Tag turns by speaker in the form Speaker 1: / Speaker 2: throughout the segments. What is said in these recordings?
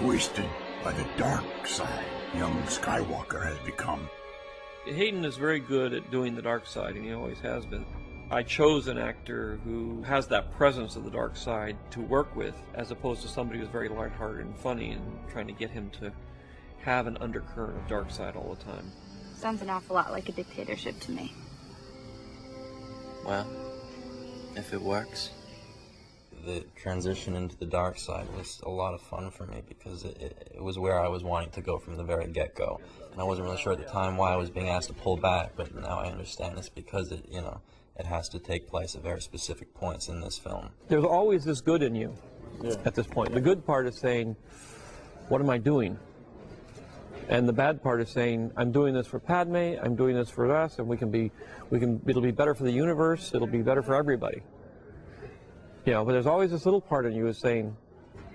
Speaker 1: twisted by the dark side young Skywalker has become.
Speaker 2: Hayden is very good at doing the dark side, and he always has been. I chose an actor who has that presence of the dark side to work with, as opposed to somebody who's very lighthearted and funny, and trying to get him to have an undercurrent of dark side all the time.
Speaker 3: Sounds an awful lot like a dictatorship to me.
Speaker 4: Well, if it works. The transition into the dark side was a lot of fun for me because it was where I was wanting to go from the very get-go. And I wasn't really sure at the time why I was being asked to pull back, but now I understand it's because it has to take place at very specific points in this film.
Speaker 2: There's always this good in you at this point. The good part is saying, what am I doing? And the bad part is saying, I'm doing this for Padme, I'm doing this for us, and it'll be better for the universe, it'll be better for everybody. But there's always this little part in you is saying,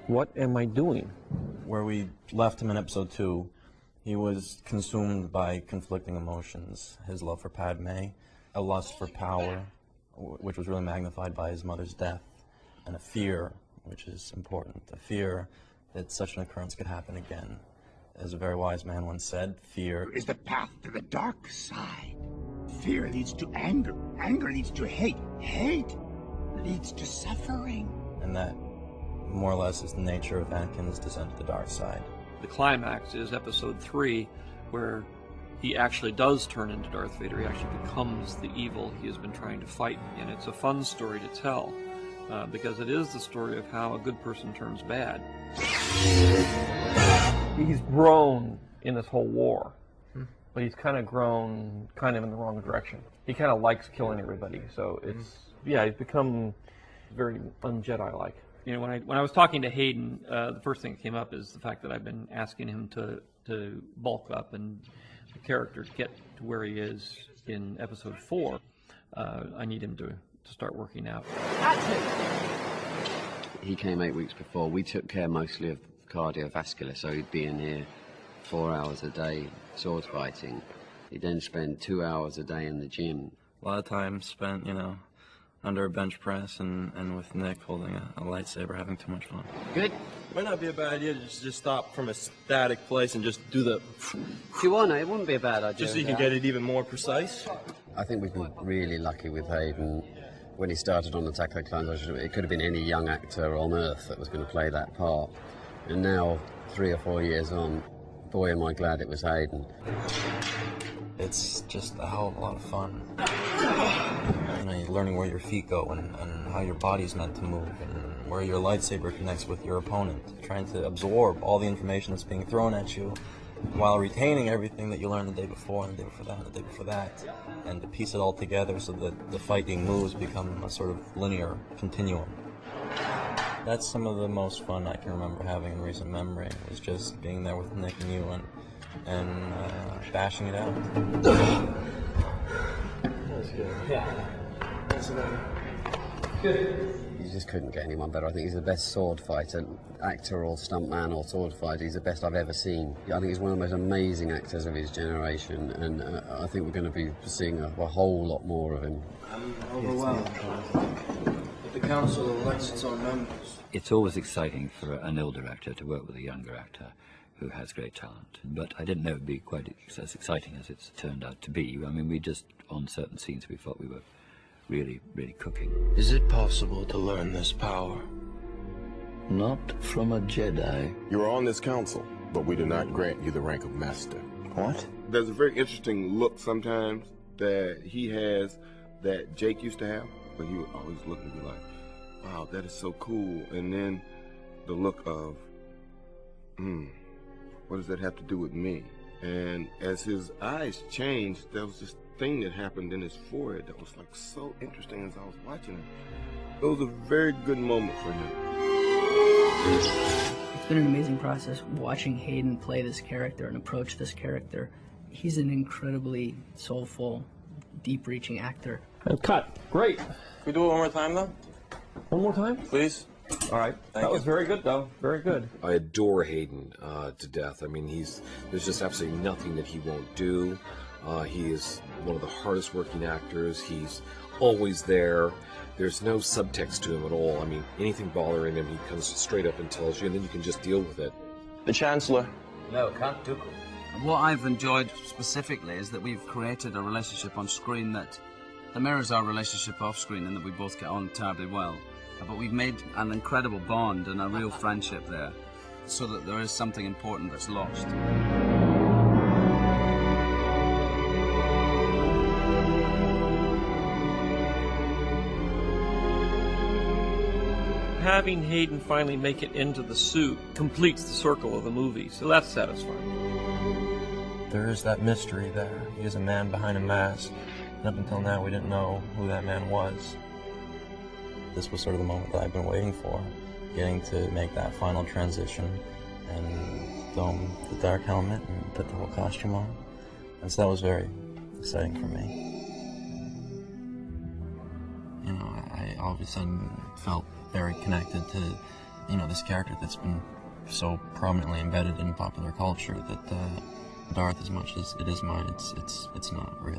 Speaker 2: what am I doing?
Speaker 4: Where we left him in episode 2, he was consumed by conflicting emotions. His love for Padme, a lust for power, which was really magnified by his mother's death, and a fear, which is important, a fear that such an occurrence could happen again. As a very wise man once said, fear
Speaker 1: is the path to the dark side. Fear leads to anger. Anger leads to hate. Hate leads to suffering.
Speaker 4: And that, more or less, is the nature of Anakin's descent to the dark side.
Speaker 2: The climax is episode 3, where he actually does turn into Darth Vader. He actually becomes the evil he has been trying to fight. And it's a fun story to tell, because it is the story of how a good person turns bad. He's grown in this whole war, but he's kind of grown in the wrong direction. He kind of likes killing everybody, so he's become very un-Jedi-like. When I was talking to Hayden, the first thing that came up is the fact that I've been asking him to bulk up and the character get to where he is in episode 4. I need him to start working out.
Speaker 5: He came 8 weeks before. We took care mostly of cardiovascular, so he'd be in here 4 hours a day sword fighting. He'd then spend 2 hours a day in the gym.
Speaker 4: A lot of time spent, under a bench press and with Nick holding a lightsaber, having too much fun.
Speaker 5: Good.
Speaker 6: Might not be a bad idea to just stop from a static place and just do the...
Speaker 5: If you want to, it wouldn't be a bad idea.
Speaker 6: Just so you can get it even more precise.
Speaker 5: I think we've been really lucky with Hayden. When he started on Attack of the Clones, it could have been any young actor on Earth that was going to play that part. And now, 3 or 4 years on, boy, am I glad it was Hayden.
Speaker 4: It's just a hell of a lot of fun. You're learning where your feet go and how your body's meant to move and where your lightsaber connects with your opponent. Trying to absorb all the information that's being thrown at you while retaining everything that you learned the day before and the day before that and the day before that, and to piece it all together so that the fighting moves become a sort of linear continuum. That's some of the most fun I can remember having in recent memory, was just being there with Nick and you and bashing it out.
Speaker 6: That's good. Yeah. That's good.
Speaker 5: You just couldn't get anyone better. I think he's the best sword fighter, actor or stuntman or sword fighter. He's the best I've ever seen. I think he's one of the most amazing actors of his generation, and I think we're going to be seeing a whole lot more of him.
Speaker 6: I'm overwhelmed. But the council elects its own members.
Speaker 7: It's always exciting for an older actor to work with a younger actor who has great talent. But I didn't know it would be quite as exciting as it's turned out to be. I mean, we just, on certain scenes, we thought we were really, really cooking.
Speaker 6: Is it possible to learn this power?
Speaker 8: Not from a Jedi.
Speaker 9: You are on this council, but we do not grant you the rank of master.
Speaker 6: What?
Speaker 9: There's a very interesting look sometimes that he has that Jake used to have, but he would always look and be like, wow, that is so cool. And then the look of, what does that have to do with me? And as his eyes changed, there was this thing that happened in his forehead that was like so interesting as I was watching it. It was a very good moment for him.
Speaker 10: It's been an amazing process watching Hayden play this character and approach this character. He's an incredibly soulful, deep-reaching actor.
Speaker 2: And cut. Great.
Speaker 6: Can we do it one more time, though?
Speaker 2: One more time?
Speaker 6: Please.
Speaker 2: All right. That was very good, though. Very good.
Speaker 11: I adore Hayden to death. I mean, there's just absolutely nothing that he won't do. He is one of the hardest working actors. He's always there. There's no subtext to him at all. I mean, anything bothering him, he comes straight up and tells you, and then you can just deal with it.
Speaker 6: The Chancellor.
Speaker 5: No, Count Dooku. What I've enjoyed specifically is that we've created a relationship on screen that mirrors our relationship off screen, and that we both get on terribly well. But we've made an incredible bond and a real friendship there, so that there is something important that's lost.
Speaker 2: Having Hayden finally make it into the suit completes the circle of the movie, so that's satisfying.
Speaker 4: There is that mystery there. He is a man behind a mask, and up until now we didn't know who that man was. This was sort of the moment that I've been waiting for, getting to make that final transition and don the dark helmet and put the whole costume on. And so that was very exciting for me. You know, I all of a sudden felt very connected to, you know, this character that's been so prominently embedded in popular culture that Darth, as much as it is mine, it's not real.